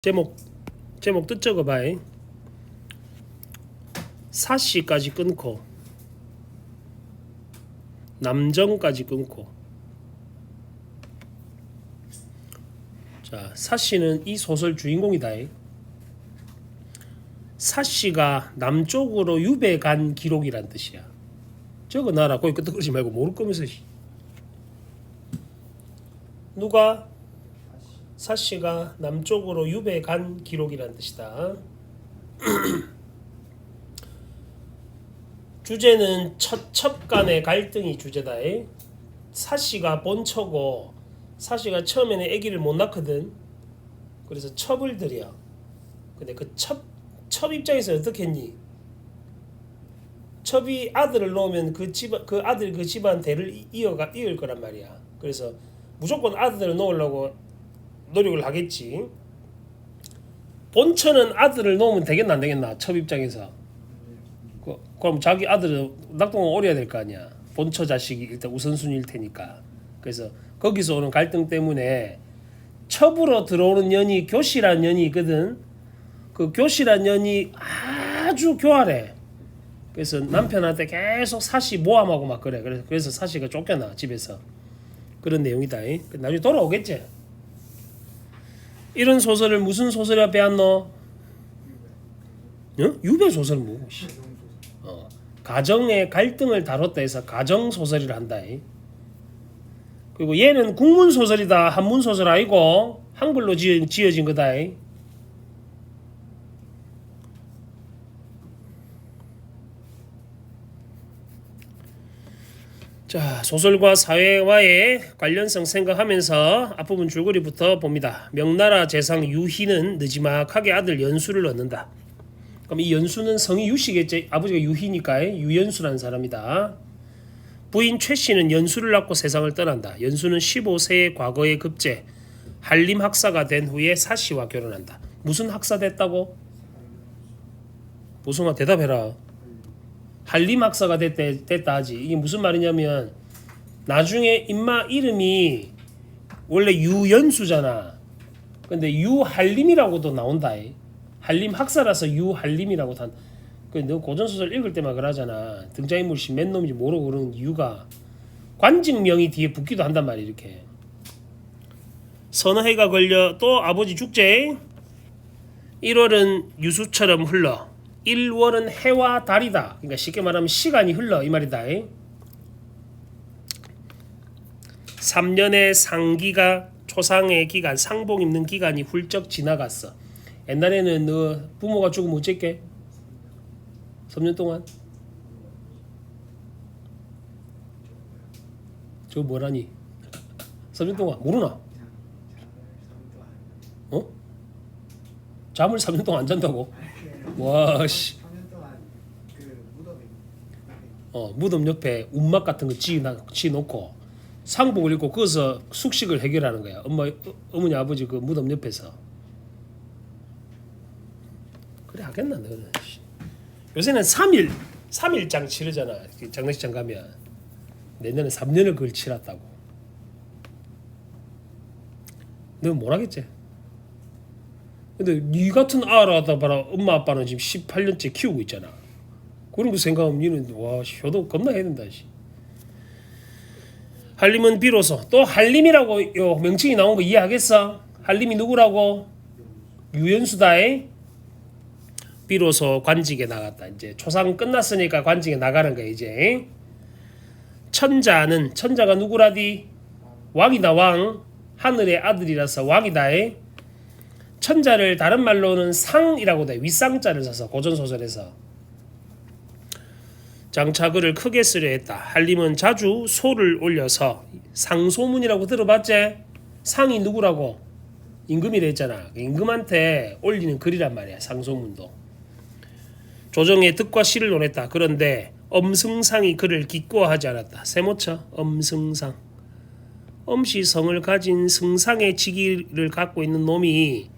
제목 뜻 적어봐. 사씨까지 끊고 남정까지 끊고. 자, 사씨는 이 소설 주인공이다. 사씨가 남쪽으로 유배 간 기록이란 뜻이야. 적어놔라. 거기 끄떡거리지 말고 모를 거면서. 누가? 사씨가 남쪽으로 유배 간 기록이란 뜻이다. 주제는 첩 간의 갈등이 주제다. 사씨가 본처고 사씨가 처음에는 아기를 못 낳거든. 그래서 첩을 들여. 근데 그 첩 입장에서 어떻게 했니? 첩이 아들을 놓으면 그 집안 대를 이을 거란 말이야. 그래서 무조건 아들을 놓으려고 노력을 하겠지. 본처는 아들을 놓으면 되겠나 안 되겠나? 첩 입장에서. 그럼 자기 아들은 낙동은 오려야 될 거 아니야. 본처 자식이 일단 우선순위일 테니까. 그래서 거기서 오는 갈등 때문에 첩으로 들어오는 년이 교실한 년이 있거든. 그 교실한 년이 아주 교활해. 그래서 남편한테 계속 사씨 모함하고 막 그래. 그래서 사씨가 쫓겨나 집에서. 그런 내용이다. 나중에 돌아오겠지. 이런 소설을 무슨 소설이라 배웠노? 유배 소설은 뭐고? 가정의 갈등을 다뤘다 해서 가정 소설이라 한다. 그리고 얘는 국문 소설이다. 한문 소설 아니고 한글로 지어진 거다. 자, 소설과 사회와의 관련성 생각하면서 앞부분 줄거리부터 봅니다. 명나라 재상 유희는 느지막하게 아들 연수를 얻는다. 그럼 이 연수는 성이 유씨겠지. 아버지가 유희니까 유연수라는 사람이다. 부인 최씨는 연수를 낳고 세상을 떠난다. 연수는 15세의 과거에 급제 한림 학사가 된 후에 사씨와 결혼한다. 무슨 학사 됐다고? 보성아 대답해라. 한림 학사가 됐다 하지. 이게 무슨 말이냐면 나중에 임마 이름이 원래 유연수잖아. 근데 유한림이라고도 나온다. 한림 학사라서 유한림이라고 단. 너 고전소설 읽을 때만 그러잖아. 등장인물이 맨 놈인지 모르고 그러는 이유가 관직명이 뒤에 붙기도 한단 말이야. 이렇게 서너 해가 걸려 또 아버지 죽제. 1월은 유수처럼 흘러 1월은 해와 달이다. 그러니까 쉽게 말하면 시간이 흘러 이 말이다. 3년의 상기가 초상의 기간, 상복 입는 기간이 훌쩍 지나갔어. 옛날에는 너 부모가 죽으면 어쨌게? 3년 동안? 저거 뭐라니? 3년 동안 모르나? 잠을 3년 동안 안 잔다고? 와씨. 무덤 옆에 운막 같은 거 지놓고 상복을 입고 거기서 숙식을 해결하는 거야. 어머니 아버지 그 무덤 옆에서. 그래 하겠나 너는. 요새는 3일장 치르잖아. 장례식장 가면. 내년에 3년을 그걸 치렀다고. 너 뭘 하겠지? 근데 니 같은 아라다 봐라. 엄마 아빠는 지금 18년째 키우고 있잖아. 그런 거 생각하면 니는 와 효도 겁나 해야 된다. 한림은 비로소 또 한림이라고 요 명칭이 나온 거 이해하겠어? 한림이 누구라고? 유연수다에 비로소 관직에 나갔다. 이제 초상 끝났으니까 관직에 나가는 거야 이제. 천자가 누구라디? 왕이다 왕. 하늘의 아들이라서 왕이다에. 천자를 다른 말로는 상이라고 돼. 윗상자를 써서 고전소설에서. 장차 그를 크게 쓰려 했다. 한림은 자주 소를 올려서 상소문이라고 들어봤지? 상이 누구라고? 임금이라 했잖아. 임금한테 올리는 글이란 말이야. 상소문도. 조정의 득과 실을 논했다. 그런데 엄승상이 그를 기꺼워하지 않았다. 세모쳐 엄승상. 엄시성을 가진 승상의 직위를 갖고 있는 놈이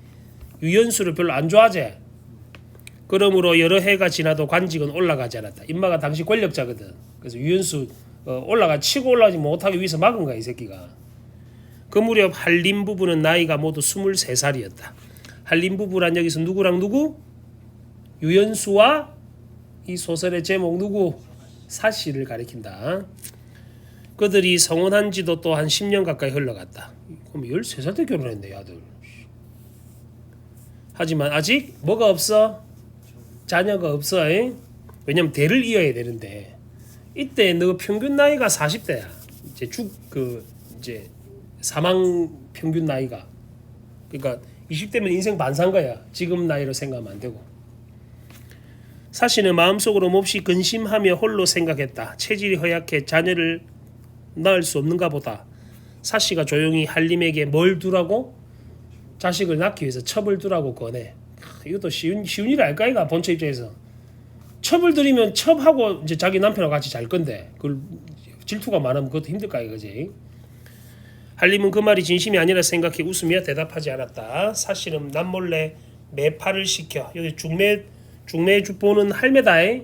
유연수를 별로 안 좋아하지. 그러므로 여러 해가 지나도 관직은 올라가지 않았다. 임마가 당시 권력자거든. 그래서 유연수 치고 올라가지 못하기 위해서 막은 거야 이 새끼가. 그 무렵 한림 부부는 나이가 모두 23살이었다. 한림 부부란 여기서 누구랑 누구? 유연수와 이 소설의 제목 누구? 사씨를 가리킨다. 그들이 성혼한 지도 또 한 10년 가까이 흘러갔다. 그럼 13살 때 결혼했네 아들. 하지만 아직 뭐가 없어? 자녀가 없어. 왜냐면 대를 이어야 되는데 이때 너 평균 나이가 40대야. 이제 사망 평균 나이가. 그러니까 20대면 인생 반 산 거야. 지금 나이로 생각하면 안 되고. 사씨는 마음속으로 몹시 근심하며 홀로 생각했다. 체질이 허약해 자녀를 낳을 수 없는가 보다. 사씨가 조용히 한림에게 뭘 두라고? 자식을 낳기 위해서 첩을 두라고 꺼내. 이것도 쉬운 일 알까 이가 본처 입장에서. 첩을 들이면 첩하고 이제 자기 남편하고 같이 잘 건데 그걸 질투가 많으면 그것도 힘들까 이거지. 한림은 그 말이 진심이 아니라 생각해 웃으며 대답하지 않았다. 사씨는 남몰래 매파를 시켜 여기 중매 보는 할매다에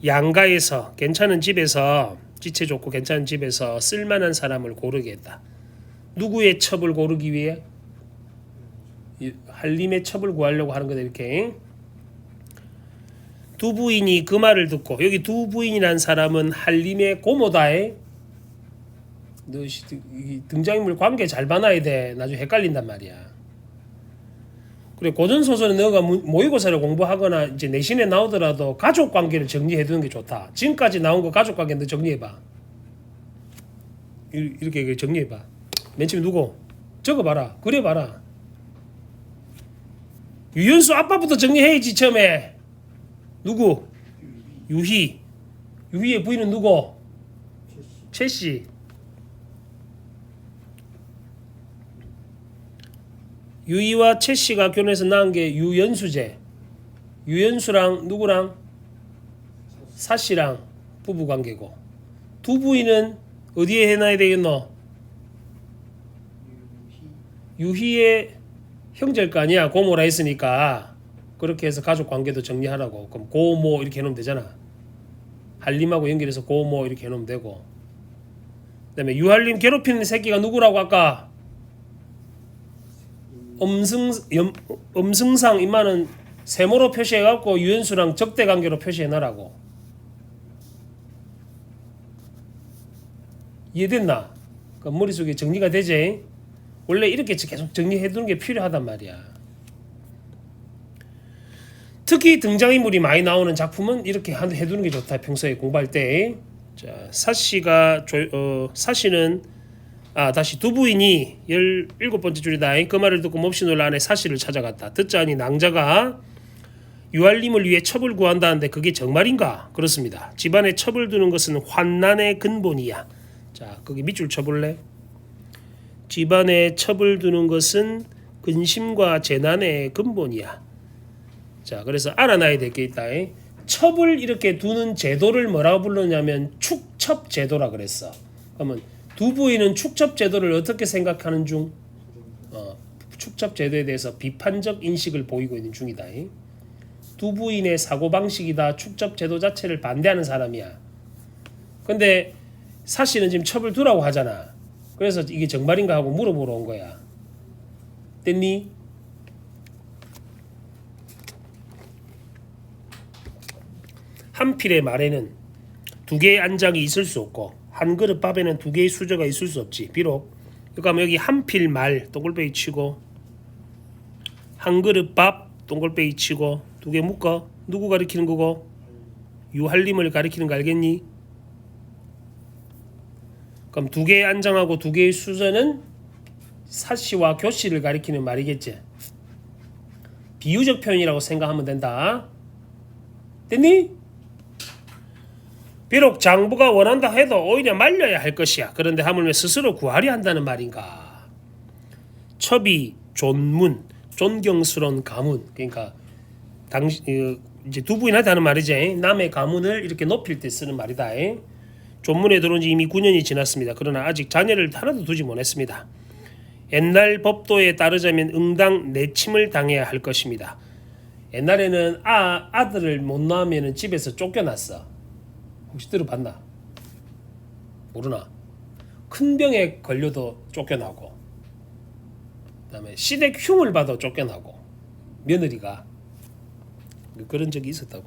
양가에서 괜찮은 집에서 지체 좋고 괜찮은 집에서 쓸만한 사람을 고르게 했다. 누구의 첩을 고르기 위해? 한림의 첩을 구하려고 하는 거다 이렇게. 두 부인이 그 말을 듣고 여기 두 부인이란 사람은 한림의 고모다에 너 등장인물 관계 잘 봐놔야 돼. 나중에 헷갈린단 말이야. 그래 고전 소설은 너가 모의고사를 공부하거나 이제 내신에 나오더라도 가족 관계를 정리해 두는 게 좋다. 지금까지 나온 거 가족 관계 너 정리해 봐. 이렇게 정리해 봐. 맨 처음에 누구? 적어 봐라. 그래 봐라. 유연수 아빠부터 정리해야지 처음에. 누구? 유희. 유희의 부인은 누구? 최씨. 유희와 최씨가 결혼해서 낳은 게 유연수제. 유연수랑 누구랑? 사씨랑 부부관계고. 두 부인은 어디에 해놔야 되겠노? 유희의 형제일 거 아니야. 고모라 했으니까 그렇게 해서 가족관계도 정리하라고. 그럼 고모 이렇게 해놓으면 되잖아. 한림하고 연결해서 고모 이렇게 해놓으면 되고. 그 다음에 유한림 괴롭히는 새끼가 누구라고 아까? 음승상 임마는 세모로 표시해갖고 유연수랑 적대관계로 표시해놔라고. 이해됐나? 그 머릿속에 정리가 되지? 원래 이렇게 계속 정리해두는 게 필요하단 말이야. 특히 등장인물이 많이 나오는 작품은 이렇게 해두는 게 좋다. 평소에 공부할 때. 자, 사씨는 다시 두 부인이 17번째 줄이다. 그 말을 듣고 몹시 놀라 아내 사씨를 찾아갔다. 듣자니 낭자가 유한림을 위해 첩을 구한다는데 그게 정말인가? 그렇습니다. 집안에 첩을 두는 것은 환난의 근본이야. 자, 거기 밑줄 쳐볼래? 집안에 첩을 두는 것은 근심과 재난의 근본이야. 자, 그래서 알아놔야 될 게 있다. 첩을 이렇게 두는 제도를 뭐라고 불렀냐면 축첩 제도라 그랬어. 그러면 두 부인은 축첩 제도를 어떻게 생각하는 중? 축첩 제도에 대해서 비판적 인식을 보이고 있는 중이다. 두 부인의 사고방식이다. 축첩 제도 자체를 반대하는 사람이야. 근데 사씨는 지금 첩을 두라고 하잖아. 그래서 이게 정말인가 하고 물어보러 온 거야. 됐니? 한 필의 말에는 두 개의 안장이 있을 수 없고 한 그릇 밥에는 두 개의 수저가 있을 수 없지. 비록 그러니까 여기 한 필 말 동글뱅이 치고 한 그릇 밥 동글뱅이 치고 두 개 묶어. 누구 가리키는 거고? 유한림을 가리키는 거 알겠니? 그럼 두 개의 안장하고 두 개의 수저는 사씨와 교씨를 가리키는 말이겠지. 비유적 표현이라고 생각하면 된다. 됐니? 비록 장부가 원한다 해도 오히려 말려야 할 것이야. 그런데 하물며 스스로 구하려 한다는 말인가? 첩이 존문, 존경스러운 가문. 그러니까 이제 두 부인한테 하는 말이지. 남의 가문을 이렇게 높일 때 쓰는 말이다. 존문에 들어온 지 이미 9년이 지났습니다. 그러나 아직 자녀를 하나도 두지 못했습니다. 옛날 법도에 따르자면 응당 내침을 당해야 할 것입니다. 옛날에는 아들을 못 낳으면 집에서 쫓겨났어. 혹시 들어봤나? 모르나? 큰 병에 걸려도 쫓겨나고 그다음에 시댁 흉을 봐도 쫓겨나고 며느리가 그런 적이 있었다고.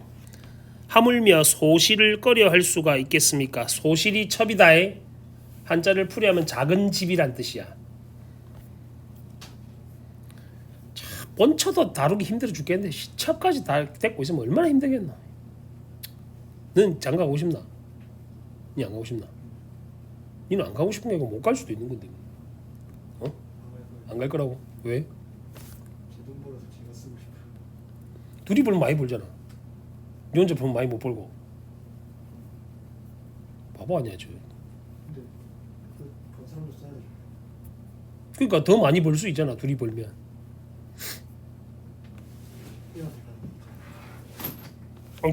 하물며 소실을 꺼려 할 수가 있겠습니까? 소실이 첩이다에 한자를 풀이하면 작은 집이란 뜻이야. 본처도 다루기 힘들어 죽겠는데 첩까지 다 데리고 있으면 얼마나 힘들겠나. 넌 장가 가고 싶나? 니 안 가고 싶나? 니는 안 가고 싶은 게 아니고 못 갈 수도 있는 건데. 어? 안 갈 거라고? 왜? 제 돈 벌어서 제가 쓰고 싶어요. 둘이 벌면 많이 벌잖아. 니 혼자 벌면 많이 못 벌고. 바보 아니야 저. 근데 그 사람도 써야죠. 그러니까 더 많이 벌 수 있잖아 둘이 벌면.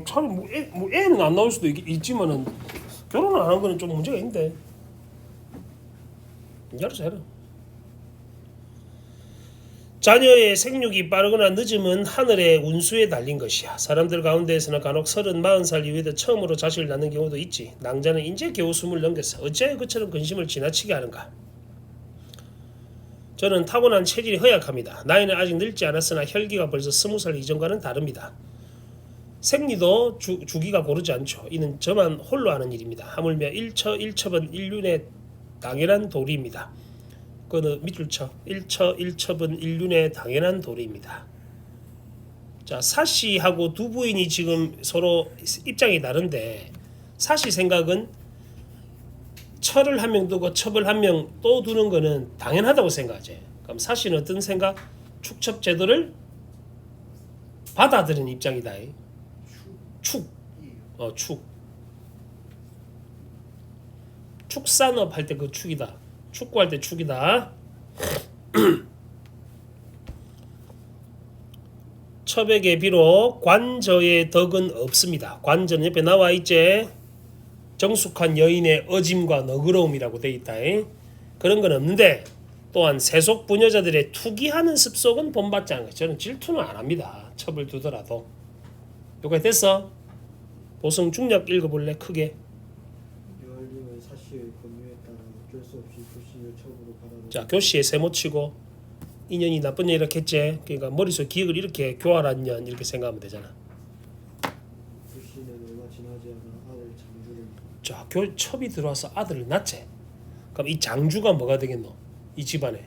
차라리 뭐 애는 안 나올 수도 있지만은 결혼을 안 한 거는 좀 문제가 있는데. 알아서 해라. 자녀의 생육이 빠르거나 늦으면 하늘의 운수에 달린 것이야. 사람들 가운데에서는 간혹 30, 40살 이후에도 처음으로 자식을 낳는 경우도 있지. 낭자는 이제 겨우 20을 넘겼어. 어찌하여 그처럼 근심을 지나치게 하는가. 저는 타고난 체질이 허약합니다. 나이는 아직 늙지 않았으나 혈기가 벌써 20살 이전과는 다릅니다. 생리도 주기가 고르지 않죠. 이는 저만 홀로 하는 일입니다. 하물며 일첩은 인륜의 당연한 도리입니다. 그거는 밑줄 쳐. 일첩은 인륜의 당연한 도리입니다. 자, 사씨하고 두 부인이 지금 서로 입장이 다른데 사씨 생각은 철을 한 명 두고 첩을 한 명 또 두는 거는 당연하다고 생각하지. 그럼 사씨는 어떤 생각? 축첩 제도를 받아들이는 입장이다. 축. 축산업 할 때 그 축이다. 축구할 때 축이다. 첩에게 비록 관저의 덕은 없습니다. 관저는 옆에 나와 있지. 정숙한 여인의 어짐과 너그러움이라고 돼 있다. 그런 건 없는데 또한 세속 부녀자들의 투기하는 습속은 본받지 않은 것. 저는 질투는 안 합니다. 첩을 두더라도. 여기까지 됐어? 보성 중력 읽어볼래? 크게. 여할림은 사씨의 권유에 따라 어쩔 수 없이 교씨의 첩으로 받아들여. 자, 교시에 세모 치고 인연이 나쁜 년 이렇게 했지. 그러니까 머릿속 기억을 이렇게 교활한 년 이렇게 생각하면 되잖아. 교씨는 얼마 지나지 않아 아들 장주를. 자, 첩이 들어와서 아들을 낳지. 그럼 이 장주가 뭐가 되겠노? 이 집안에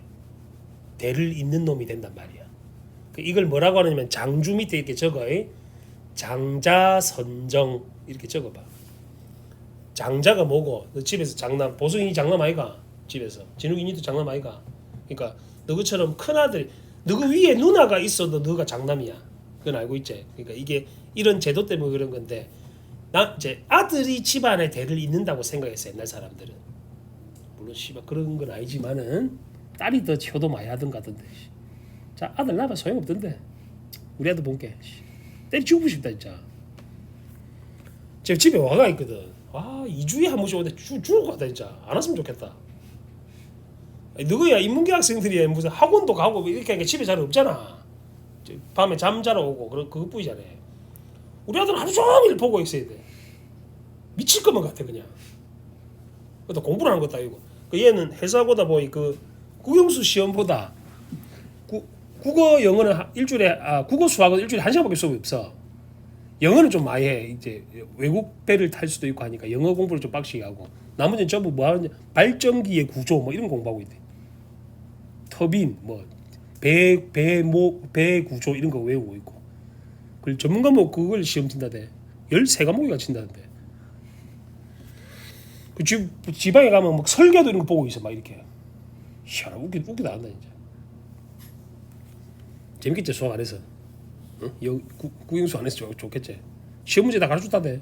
대를 잇는 놈이 된단 말이야. 이걸 뭐라고 하냐면 장주 밑에 이렇게 적어. 장자선정 이렇게 적어봐. 장자가 뭐고? 너 집에서 장남, 보성이 장남 아이가? 집에서 진욱이니도 장남 아이가? 그러니까 너처럼 큰 아들, 너 위에 누나가 있어도 너가 장남이야. 그건 알고 있지? 그러니까 이게 이런 제도 때문에 그런 건데, 나 이제 아들이 집안에 대를 잇는다고 생각했어 옛날 사람들은. 물론 씨발 그런 건 아니지만은 딸이 더 효도 많이 하던가 하던데. 자, 아들 낳아 소용없던데. 우리 아들 본게 때리치고 싶다 진짜. 제가 집에 와가 있거든. 아, 2주에 한 번씩 오는데 죽을 것 같다 진짜. 안 왔으면 좋겠다. 너야 인문계 학생들이 무슨 학원도 가고 이렇게 하니까 집에 잘 없잖아. 밤에 잠자러 오고 그것뿐이잖아. 우리 아들은 하루 종일 보고 있어야 돼. 미칠 것만 같아 그냥. 그것도 공부를 하는 것도 아니고. 얘는 회사보다 보니 그 국영수 시험보다 국어 영어는 일주일에 국어 수학은 일주일에 1시간밖에 수업이 없어. 영어는 좀 많이 해. 이제 외국 배를 탈 수도 있고 하니까 영어 공부를 좀 빡시게 하고 나머지는 전부 뭐 하느냐 발전기의 구조 뭐 이런 공부하고 있대. 터빈 뭐 배 구조 이런 거 외우고 있고. 그 전문 과목 그걸 시험 친다대. 13과목이가 친다는데. 그 지방에 가면 막 설계도 이런 거 보고 있어 막 이렇게. 희한하 웃기다 한다 진짜. 재밌겠지 수학 안 해서. 응? 국영수 안 해서 좋겠지. 시험 문제 다 가르쳐줬다대.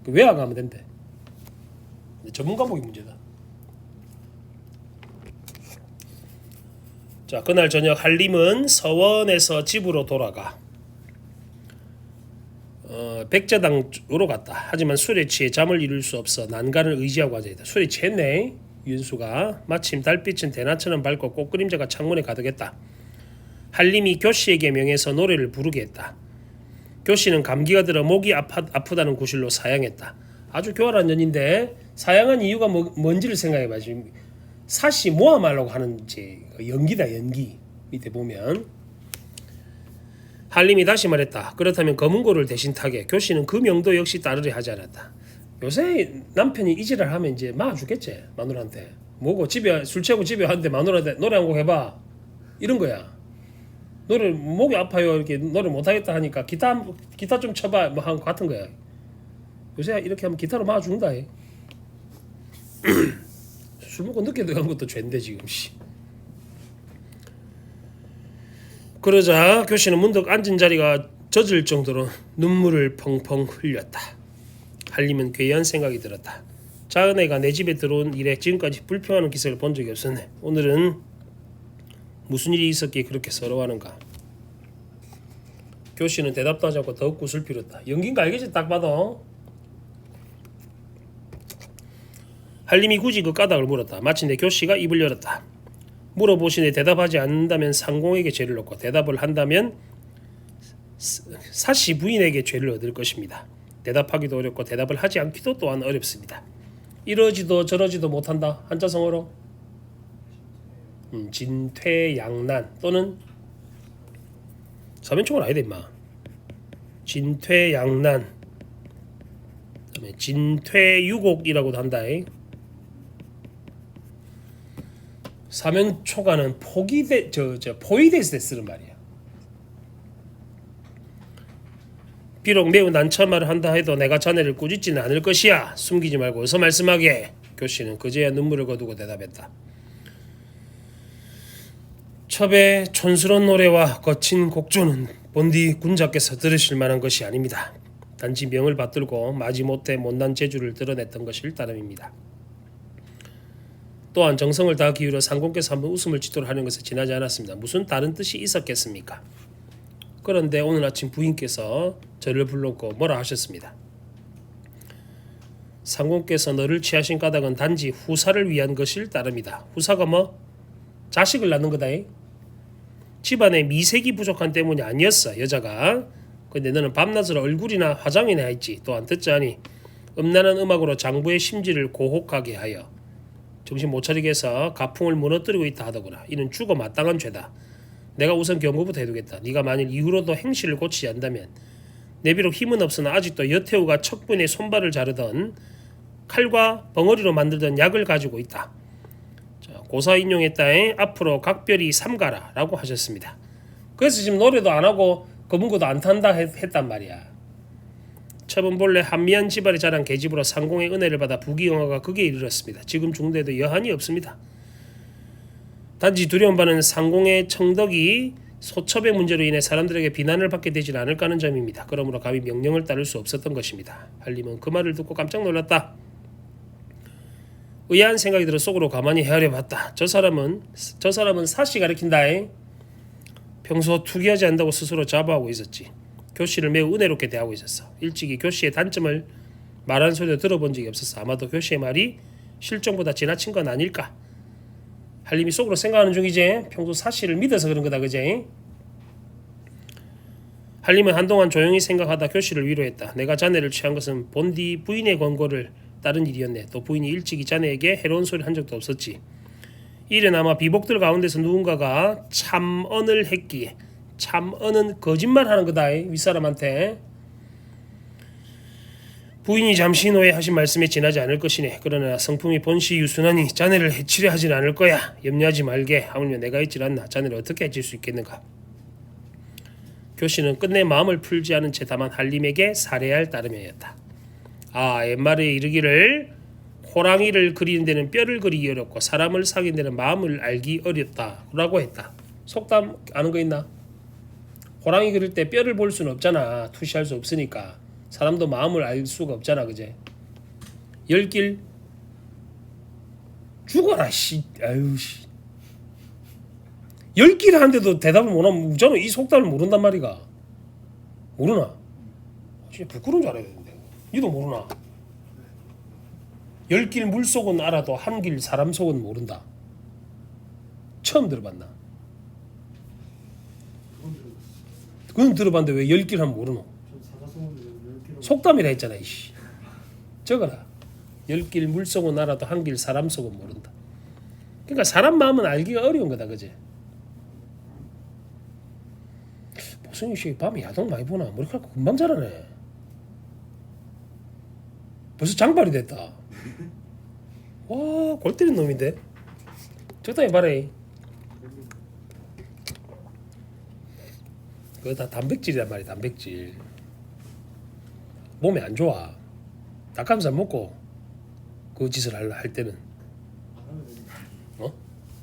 그 외워가 하면 된대. 전문 과목이 문제다. 자, 그날 저녁 한림은 서원에서 집으로 돌아가 백자당으로 갔다. 하지만 술에 취해 잠을 이룰 수 없어 난간을 의지하고 앉아있다. 술에 취했네 윤수가. 마침 달빛은 대낮처럼 밝고 꽃그림자가 창문에 가득했다. 한림이 교씨에게 명해서 노래를 부르게 했다. 교씨는 감기가 들어 목이 아프다는 구실로 사양했다. 아주 교활한 년인데 사양한 이유가 뭔지를 생각해봐. 지금 사시 모함하려고 하는 이제 연기다 연기. 밑에 보면 한림이 다시 말했다. 그렇다면 검은고를 대신 타게. 교씨는 그 명도 역시 따르려 하지 않았다. 요새 남편이 이지랄 하면 이제 막아주겠지 마누라한테. 뭐고 집에 술 취하고 집에 왔는데 마누라한테 노래 한 곡 해봐 이런 거야. 노래 목이 아파요 이렇게 노래 못하겠다 하니까 기타 좀 쳐봐 뭐 한 같은 거야. 요새 이렇게 하면 기타로 막아준다. 술 먹고 늦게 들어간 것도 죄인데 지금 씨. 그러자 교씨는 문득 앉은 자리가 젖을 정도로 눈물을 펑펑 흘렸다. 한림은 괴이한 생각이 들었다. 자은혜가 내 집에 들어온 이래 지금까지 불평하는 기색을 본 적이 없었네. 오늘은 무슨 일이 있었기에 그렇게 서러워하는가. 교씨는 대답도 하지 않고 더욱 웃을 필요다. 연기인 거 알겠지? 딱 봐도. 한림이 굳이 그 까닭을 물었다. 마침내 교씨가 입을 열었다. 물어보시니 대답하지 않는다면 상공에게 죄를 넣고 대답을 한다면 사씨 부인에게 죄를 얻을 것입니다. 대답하기도 어렵고 대답을 하지 않기도 또한 어렵습니다. 이러지도 저러지도 못한다. 한자성어로 진퇴양난 또는 서면총은 아니다 임마. 진퇴양난 그다음에 진퇴유곡이라고도 한다. 사면초가는 포위됐을 때 쓰는 말이야. 비록 매우 난처한 말을 한다 해도 내가 자네를 꾸짖지는 않을 것이야. 숨기지 말고 어서 말씀하게. 교씨는 그제야 눈물을 거두고 대답했다. 첩의 촌스러운 노래와 거친 곡조는 본디 군자께서 들으실 만한 것이 아닙니다. 단지 명을 받들고 마지못해 못난 재주를 드러냈던 것일 따름입니다. 또한 정성을 다 기울여 상공께서 한번 웃음을 짓도록 하는 것에 지나지 않았습니다. 무슨 다른 뜻이 있었겠습니까? 그런데 오늘 아침 부인께서 저를 불렀고 뭐라 하셨습니다. 상공께서 너를 취하신 까닭은 단지 후사를 위한 것일 따름이다. 후사가 뭐? 자식을 낳는 거다. 집안에 미색이 부족한 때문이 아니었어 여자가. 근데 너는 밤낮으로 얼굴이나 화장이나 했지. 또한 듣자니 음란한 음악으로 장부의 심지를 고혹하게 하여 정신 못 차리게 해서 가풍을 무너뜨리고 있다 하더구나. 이는 죽어 마땅한 죄다. 내가 우선 경고부터 해두겠다. 네가 만일 이후로도 행실을 고치지 않다면 내 비록 힘은 없으나 아직도 여태우가 척분의 손발을 자르던 칼과 벙어리로 만들던 약을 가지고 있다. 자, 고사 인용했다에 앞으로 각별히 삼가라 라고 하셨습니다. 그래서 지금 노래도 안 하고 검은고도 안 탄다 했단 말이야. 첩은 본래 한미한 집안의 자란 계집으로 상공의 은혜를 받아 부귀영화가 극에 이르렀습니다. 지금 중대에도 여한이 없습니다. 단지 두려운 바는 상공의 청덕이 소첩의 문제로 인해 사람들에게 비난을 받게 되지 않을까 하는 점입니다. 그러므로 감히 명령을 따를 수 없었던 것입니다. 한림은 그 말을 듣고 깜짝 놀랐다. 의아한 생각이 들어 속으로 가만히 헤아려 봤다. 저 사람은 사씨 가리킨다. 평소 투기하지 않는다고 스스로 자부하고 있었지. 교씨를 매우 은혜롭게 대하고 있었어. 일찍이 교씨의 단점을 말하는 소리도 들어본 적이 없었어. 아마도 교씨의 말이 실정보다 지나친 건 아닐까. 한림이 속으로 생각하는 중이지. 평소 사씨를 믿어서 그런 거다 그제. 한림은 한동안 조용히 생각하다 교씨를 위로했다. 내가 자네를 취한 것은 본디 부인의 권고를 따른 일이었네. 또 부인이 일찍이 자네에게 해로운 소리를 한 적도 없었지. 이는 아마 비복들 가운데서 누군가가 참언을 했기에. 참언은 거짓말하는 거다 윗사람한테. 부인이 잠시 후에 하신 말씀에 지나지 않을 것이네. 그러나 성품이 본시 유순하니 자네를 해치려 하진 않을 거야. 염려하지 말게. 하물며 내가 있질 않나. 자네를 어떻게 해칠 수 있겠는가. 교씨는 끝내 마음을 풀지 않은 채 다만 한림에게 살해할 따름이었다. 옛말에 이르기를 호랑이를 그리는 데는 뼈를 그리기 어렵고 사람을 사귀는 데는 마음을 알기 어렵다라고 했다. 속담 아는 거 있나? 호랑이 그릴 때 뼈를 볼 수는 없잖아. 투시할 수 없으니까. 사람도 마음을 알 수가 없잖아. 그제? 열길 죽어라 씨. 아유 씨. 열길 하는데도 대답을 못하면 저는 이 속담을 모른단 말이가. 모르나? 진짜 부끄러운 줄 알아야 되는데. 니도 모르나? 열길 물속은 알아도 한길 사람 속은 모른다. 처음 들어봤나? 그건 들어봤는데 왜 열길 하면 모르노? 속담이라 했잖아. 이씨. 적어라. 열길 물속은 알아도 한길 사람 속은 모른다. 그러니까 사람 마음은 알기가 어려운 거다. 그제? 박성희 씨 밤에 야동 많이 보나? 머리카락 금방 자라네. 벌써 장발이 됐다. 와, 골 때린 놈인데. 적당히 말해. 그거 다 단백질이란 말이야, 단백질. 몸에 안 좋아. 닭가슴살 먹고 그 짓을 할 때는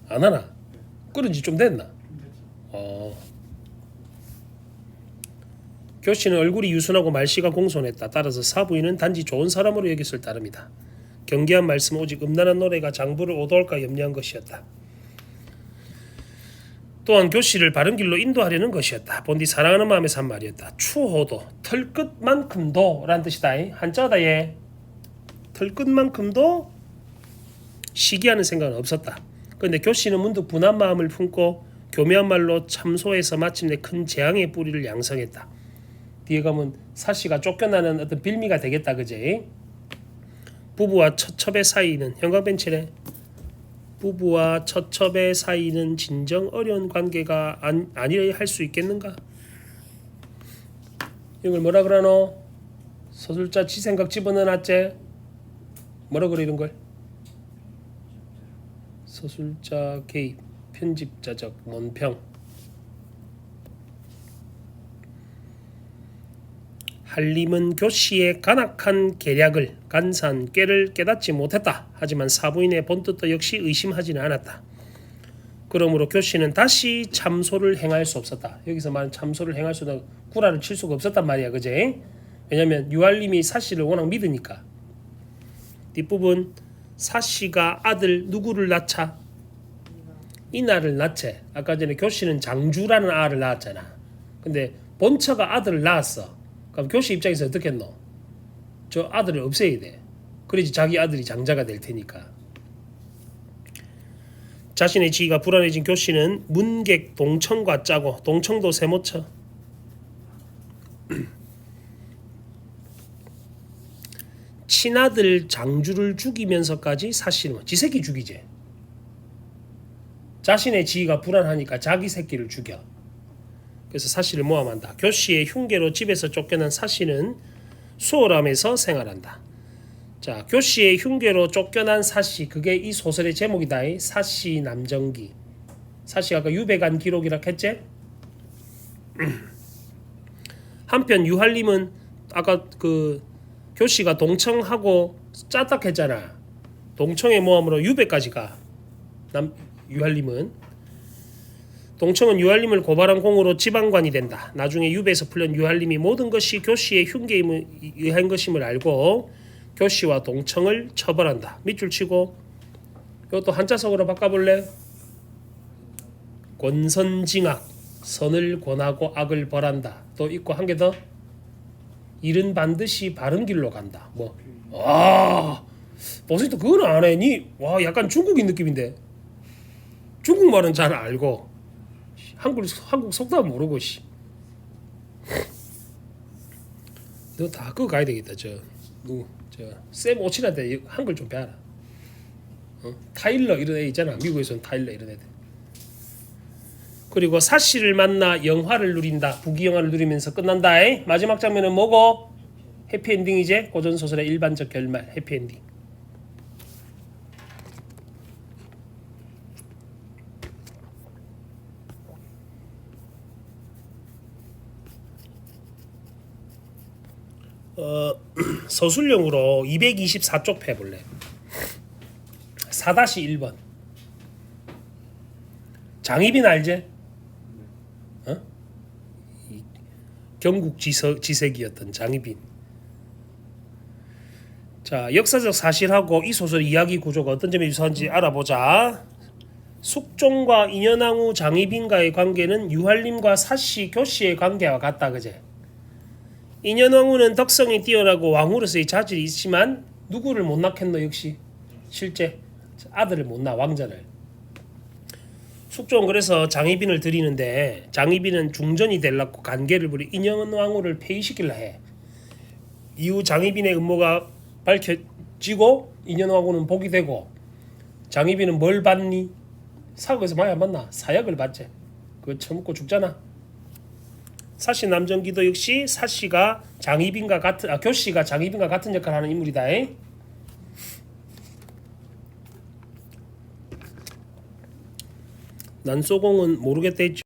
안 하나? 끓은 지 좀 됐나? 교 씨는 얼굴이 유순하고 말씨가 공손했다. 따라서 사부인은 단지 좋은 사람으로 여겼을 따름이다. 경계한 말씀 오직 음란한 노래가 장부를 오도할까 염려한 것이었다. 또한 교 씨를 바른 길로 인도하려는 것이었다. 본디 사랑하는 마음에서 한 말이었다. 추호도 털끝만큼도 라는 뜻이다. 한자다 얘. 털끝만큼도 시기하는 생각은 없었다. 그런데 교 씨는 문득 분한 마음을 품고 교묘한 말로 참소해서 마침내 큰 재앙의 뿌리를 양성했다. 뒤에 가면 사씨가 쫓겨나는 어떤 빌미가 되겠다. 그제? 부부와 처첩의 사이는 형광벤치래. 부부와 처첩의 사이는 진정 어려운 관계가 아니라 할 수 있겠는가? 이걸 뭐라 그러노? 서술자 지 생각 집어넣어놨지? 뭐라 그래 이런 걸? 서술자 개입, 편집자적 논평. 한림은 교씨의 간악한 계략을 간사한 꾀를 깨닫지 못했다. 하지만 사부인의 본뜻도 역시 의심하지는 않았다. 그러므로 교씨는 다시 참소를 행할 수 없었다. 여기서 말하는 참소를 행할 수는 구라를 칠 수가 없었단 말이야. 그제? 왜냐면 유한림이 사씨를 워낙 믿으니까. 뒷부분 사씨가 아들 누구를 낳자? 이나를 낳지. 아까 전에 교씨는 장주라는 아를 낳았잖아. 근데 본처가 아들을 낳았어. 그럼 교씨 입장에서 어떻게 했노? 저 아들을 없애야 돼. 그래야지 자기 아들이 장자가 될 테니까. 자신의 지위가 불안해진 교씨는 문객 동청과 짜고 동청도 세모쳐 친아들 장주를 죽이면서까지 사씨는 지 새끼 죽이지. 자신의 지위가 불안하니까 자기 새끼를 죽여. 그래서 사씨를 모함한다. 교씨의 흉계로 집에서 쫓겨난 사씨는 수월함에서 생활한다. 자, 교씨의 흉계로 쫓겨난 사씨, 그게 이 소설의 제목이다. 사씨 남정기. 사씨가 아까 유배간 기록이라 했지? 한편 유한림은 아까 그 교씨가 동청하고 짜딱했잖아. 동청의 모함으로 유배까지 가. 유한림은 동청은 유한림을 고발한 공으로 지방관이 된다. 나중에 유배에서 풀린 유한림이 모든 것이 교씨의 흉계에 의한 것임을 알고 교씨와 동청을 처벌한다. 밑줄 치고 이것도 한자석으로 바꿔볼래? 권선징악, 선을 권하고 악을 벌한다. 또 있고 한 개 더. 일은 반드시 바른 길로 간다. 뭐? 벌써 또 그건 안 해. 와, 약간 중국인 느낌인데. 중국말은 잘 알고 한국 속담 모르고 씨. 너 다 그거 가야 되겠다. 쌤 오친한테 한글 좀 배워라. 타일러 이런 애 있잖아. 미국에서는 타일러 이런 애들. 그리고 사씨를 만나 영화를 누린다. 부귀영화를 누리면서 끝난다. 마지막 장면은 뭐고? 해피엔딩이지. 고전소설의 일반적 결말 해피엔딩. 서술형으로 224쪽 펴볼래. 4-1번. 장희빈 알지? 경국 지색이었던 장희빈. 자, 역사적 사실하고 이 소설 이야기 구조가 어떤 점에 유사한지 알아보자. 숙종과 인현왕후 장희빈과의 관계는 유한림과 사씨 교씨의 관계와 같다. 그제? 인현왕후는 덕성이 뛰어나고 왕후로서의 자질이 있지만 누구를 못 낳겠노? 역시 실제 아들을 못 낳아. 왕자를. 숙종은 그래서 장희빈을 들이는데 장희빈은 중전이 되려고 간계를 부리 인현왕후를 폐위시키려 해. 이후 장희빈의 음모가 밝혀지고 인현왕후는 복이 되고 장희빈은 뭘 받니? 사극에서 많이 안 받나? 사약을 받지. 그거 처먹고 죽잖아. 사씨 남정기도 역시 사씨가 장희빈과 같은 교씨가 장희빈과 같은 역할을 하는 인물이다. 난소공은 모르겠다 했죠.